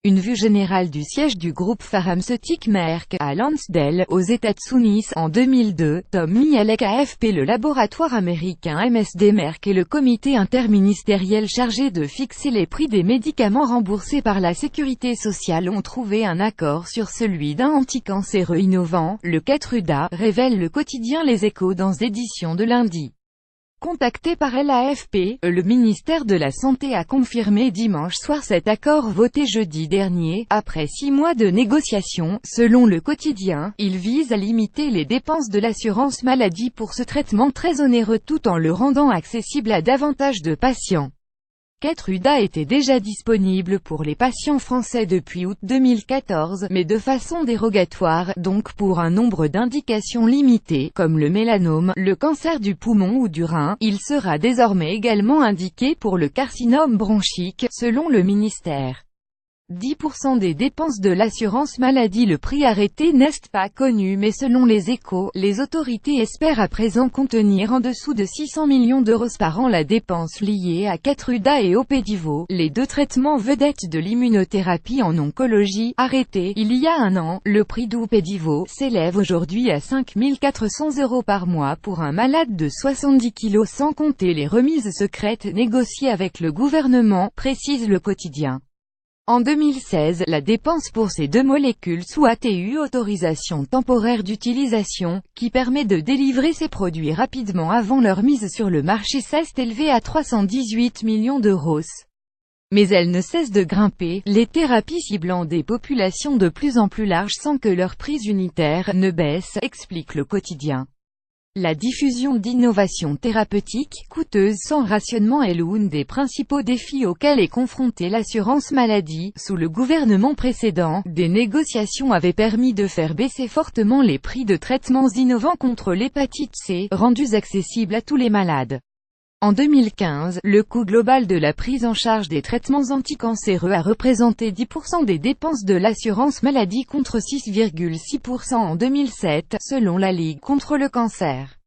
Une vue générale du siège du groupe pharmaceutique Merck, à Lansdale, aux États-Unis, en 2002, Tom Mielek AFP. Le laboratoire américain MSD Merck et le comité interministériel chargé de fixer les prix des médicaments remboursés par la sécurité sociale ont trouvé un accord sur celui d'un anticancéreux innovant, le Keytruda, révèle le quotidien Les Échos dans édition de lundi. Contacté par l'AFP, le ministère de la Santé a confirmé dimanche soir cet accord voté jeudi dernier. Après 6 mois de négociations, selon le quotidien, il vise à limiter les dépenses de l'assurance maladie pour ce traitement très onéreux tout en le rendant accessible à davantage de patients. Keytruda était déjà disponible pour les patients français depuis août 2014, mais de façon dérogatoire, donc pour un nombre d'indications limité, comme le mélanome, le cancer du poumon ou du rein. Il sera désormais également indiqué pour le carcinome bronchique, selon le ministère. 10% des dépenses de l'assurance maladie. Le prix arrêté n'est pas connu, mais selon Les Échos, les autorités espèrent à présent contenir en dessous de 600 millions d'euros par an la dépense liée à Keytruda et Opdivo, les deux traitements vedettes de l'immunothérapie en oncologie. Arrêté il y a un an, le prix d'Opdivo s'élève aujourd'hui à 5 400 € par mois pour un malade de 70 kg, sans compter les remises secrètes négociées avec le gouvernement, précise le quotidien. En 2016, la dépense pour ces deux molécules sous ATU, autorisation temporaire d'utilisation, qui permet de délivrer ces produits rapidement avant leur mise sur le marché, s'est élevée à 318 millions d'euros. Mais elle ne cesse de grimper, les thérapies ciblant des populations de plus en plus larges sans que leur prix unitaire ne baisse, explique le quotidien. La diffusion d'innovations thérapeutiques, coûteuses sans rationnement, est l'un des principaux défis auxquels est confrontée l'assurance maladie. Sous le gouvernement précédent, des négociations avaient permis de faire baisser fortement les prix de traitements innovants contre l'hépatite C, rendus accessibles à tous les malades. En 2015, le coût global de la prise en charge des traitements anticancéreux a représenté 10% des dépenses de l'assurance maladie contre 6,6% en 2007, selon la Ligue contre le cancer.